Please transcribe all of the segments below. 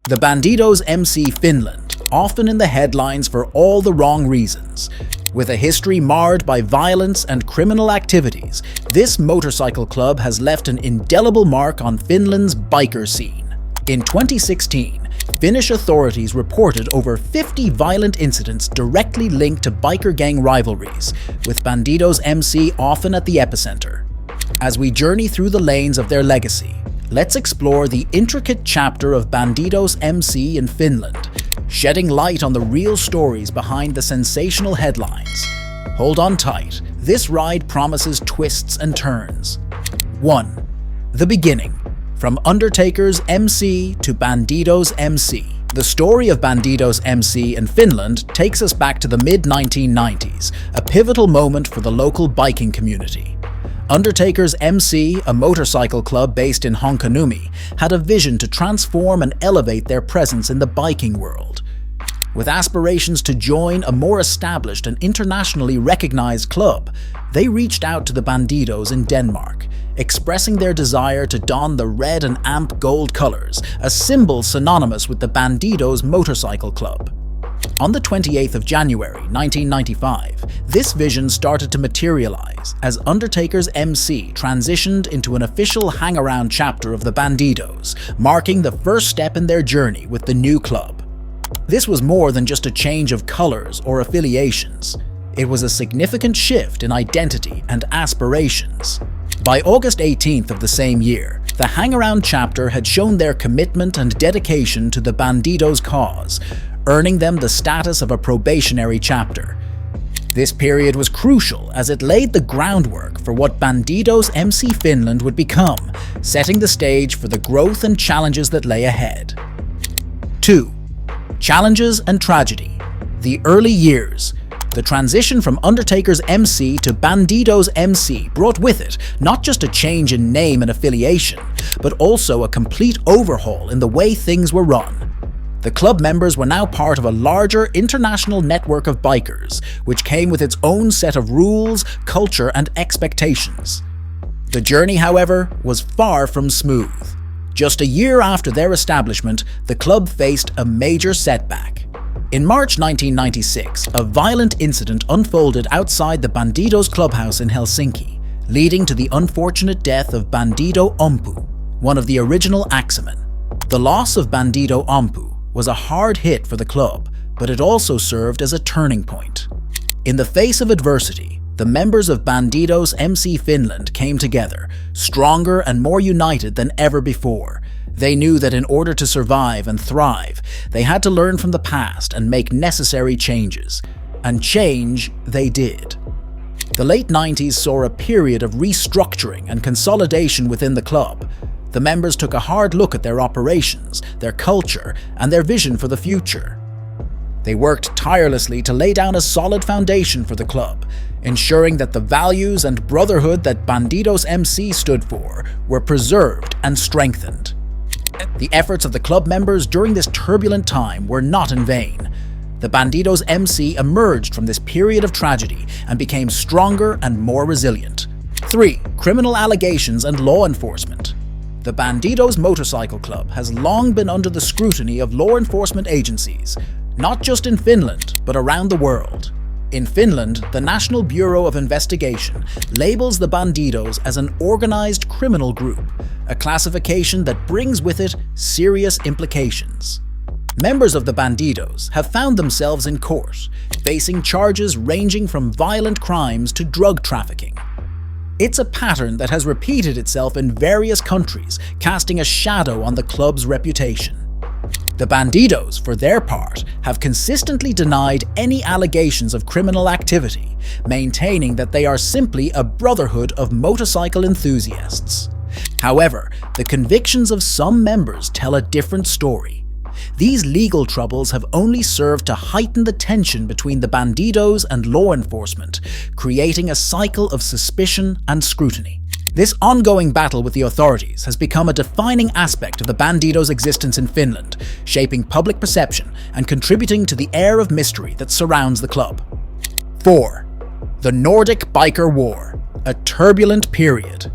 The Bandidos MC Finland, often in the headlines for all the wrong reasons. With a history marred by violence and criminal activities, this motorcycle club has left an indelible mark on Finland's biker scene. In 2016, Finnish authorities reported over 50 violent incidents directly linked to biker gang rivalries, with Bandidos MC often at the epicenter. As we journey through the lanes of their legacy, let's explore the intricate chapter of Bandidos MC in Finland, shedding light on the real stories behind the sensational headlines. Hold on tight, this ride promises twists and turns. 1. The beginning. From Undertaker's MC to Bandidos MC. The story of Bandidos MC in Finland takes us back to the mid-1990s, a pivotal moment for the local biking community. Undertaker's MC, a motorcycle club based in Honkanumi, had a vision to transform and elevate their presence in the biking world. With aspirations to join a more established and internationally recognized club, they reached out to the Bandidos in Denmark, expressing their desire to don the red and amp gold colors, a symbol synonymous with the Bandidos Motorcycle Club. On the 28th of January 1995, this vision started to materialize as Undertaker's MC transitioned into an official hang-around chapter of the Bandidos, marking the first step in their journey with the new club. This was more than just a change of colors or affiliations. It was a significant shift in identity and aspirations. By August 18th of the same year, the hang-around chapter had shown their commitment and dedication to the Bandidos cause, earning them the status of a probationary chapter. This period was crucial as it laid the groundwork for what Bandidos MC Finland would become, setting the stage for the growth and challenges that lay ahead. 2. Challenges and tragedy. The early years. The transition from Undertaker's MC to Bandidos MC brought with it not just a change in name and affiliation, but also a complete overhaul in the way things were run. The club members were now part of a larger international network of bikers, which came with its own set of rules, culture, and expectations. The journey, however, was far from smooth. Just a year after their establishment, the club faced a major setback. In March 1996, a violent incident unfolded outside the Bandidos clubhouse in Helsinki, leading to the unfortunate death of Bandido Ompu, one of the original axemen. The loss of Bandido Ompu was a hard hit for the club, but it also served as a turning point. In the face of adversity, the members of Bandidos MC Finland came together, stronger and more united than ever before. They knew that in order to survive and thrive, they had to learn from the past and make necessary changes. And change they did. The late 90s saw a period of restructuring and consolidation within the club. The members took a hard look at their operations, their culture, and their vision for the future. They worked tirelessly to lay down a solid foundation for the club, ensuring that the values and brotherhood that Bandidos MC stood for were preserved and strengthened. The efforts of the club members during this turbulent time were not in vain. The Bandidos MC emerged from this period of tragedy and became stronger and more resilient. 3. Criminal allegations and law enforcement. The Bandidos Motorcycle Club has long been under the scrutiny of law enforcement agencies, not just in Finland, but around the world. In Finland, the National Bureau of Investigation labels the Bandidos as an organized criminal group, a classification that brings with it serious implications. Members of the Bandidos have found themselves in court, facing charges ranging from violent crimes to drug trafficking. It's a pattern that has repeated itself in various countries, casting a shadow on the club's reputation. The Bandidos, for their part, have consistently denied any allegations of criminal activity, maintaining that they are simply a brotherhood of motorcycle enthusiasts. However, the convictions of some members tell a different story. These legal troubles have only served to heighten the tension between the Bandidos and law enforcement, creating a cycle of suspicion and scrutiny. This ongoing battle with the authorities has become a defining aspect of the Bandidos' existence in Finland, shaping public perception and contributing to the air of mystery that surrounds the club. 4. The Nordic Biker War, a turbulent period.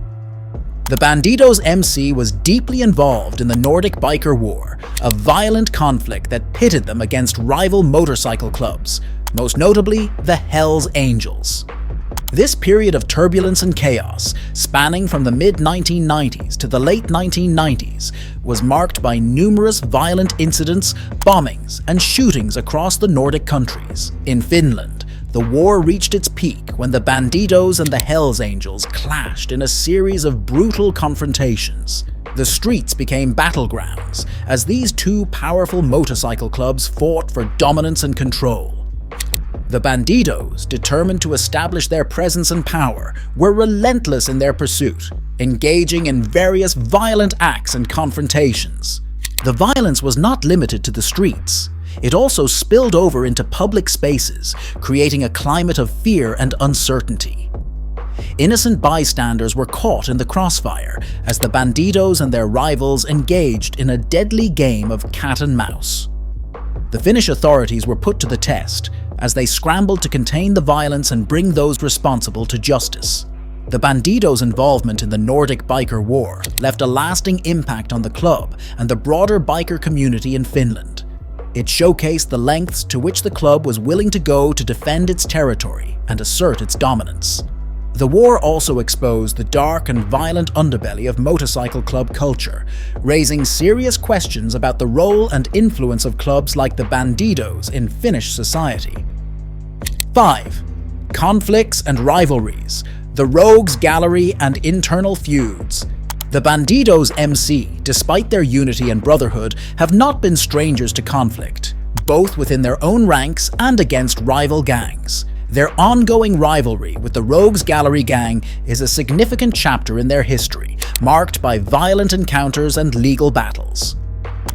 The Bandidos MC was deeply involved in the Nordic Biker War, a violent conflict that pitted them against rival motorcycle clubs, most notably the Hells Angels. This period of turbulence and chaos, spanning from the mid-1990s to the late 1990s, was marked by numerous violent incidents, bombings, and shootings across the Nordic countries. In Finland, the war reached its peak when the Bandidos and the Hells Angels clashed in a series of brutal confrontations. The streets became battlegrounds as these two powerful motorcycle clubs fought for dominance and control. The Bandidos, determined to establish their presence and power, were relentless in their pursuit, engaging in various violent acts and confrontations. The violence was not limited to the streets. It also spilled over into public spaces, creating a climate of fear and uncertainty. Innocent bystanders were caught in the crossfire as the Bandidos and their rivals engaged in a deadly game of cat and mouse. The Finnish authorities were put to the test as they scrambled to contain the violence and bring those responsible to justice. The Bandidos' involvement in the Nordic Biker War left a lasting impact on the club and the broader biker community in Finland. It showcased the lengths to which the club was willing to go to defend its territory and assert its dominance. The war also exposed the dark and violent underbelly of motorcycle club culture, raising serious questions about the role and influence of clubs like the Bandidos in Finnish society. 5. Conflicts and rivalries, the rogues gallery and internal feuds. The Bandidos MC, despite their unity and brotherhood, have not been strangers to conflict, both within their own ranks and against rival gangs. Their ongoing rivalry with the Rogues Gallery gang is a significant chapter in their history, marked by violent encounters and legal battles.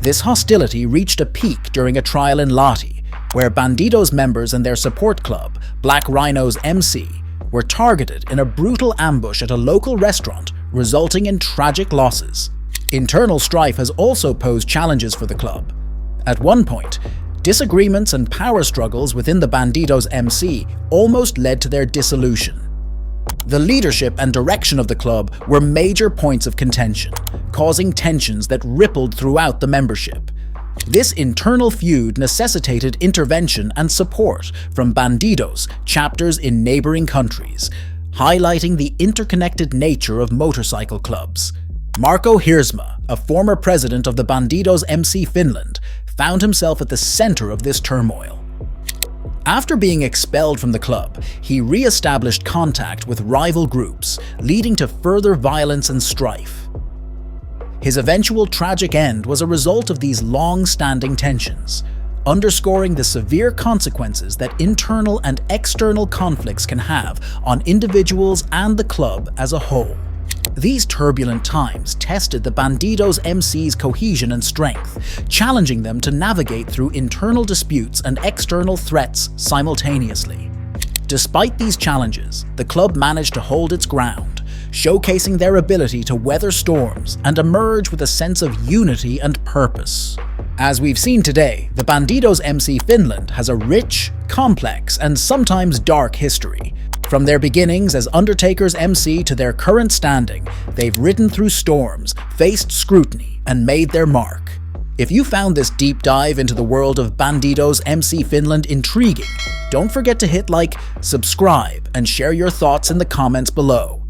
This hostility reached a peak during a trial in Lahti, where Bandidos members and their support club, Black Rhino's MC, were targeted in a brutal ambush at a local restaurant, resulting in tragic losses. Internal strife has also posed challenges for the club. At one point, disagreements and power struggles within the Bandidos MC almost led to their dissolution. The leadership and direction of the club were major points of contention, causing tensions that rippled throughout the membership. This internal feud necessitated intervention and support from Bandidos chapters in neighboring countries, highlighting the interconnected nature of motorcycle clubs. Marko Hirsma, a former president of the Bandidos MC Finland, found himself at the center of this turmoil. After being expelled from the club, he re-established contact with rival groups, leading to further violence and strife. His eventual tragic end was a result of these long-standing tensions, underscoring the severe consequences that internal and external conflicts can have on individuals and the club as a whole. These turbulent times tested the Bandidos MC's cohesion and strength, challenging them to navigate through internal disputes and external threats simultaneously. Despite these challenges, the club managed to hold its ground, showcasing their ability to weather storms and emerge with a sense of unity and purpose. As we've seen today, the Bandidos MC Finland has a rich, complex, and sometimes dark history. From their beginnings as Undertaker's MC to their current standing, they've ridden through storms, faced scrutiny, and made their mark. If you found this deep dive into the world of Bandidos MC Finland intriguing, don't forget to hit like, subscribe, and share your thoughts in the comments below.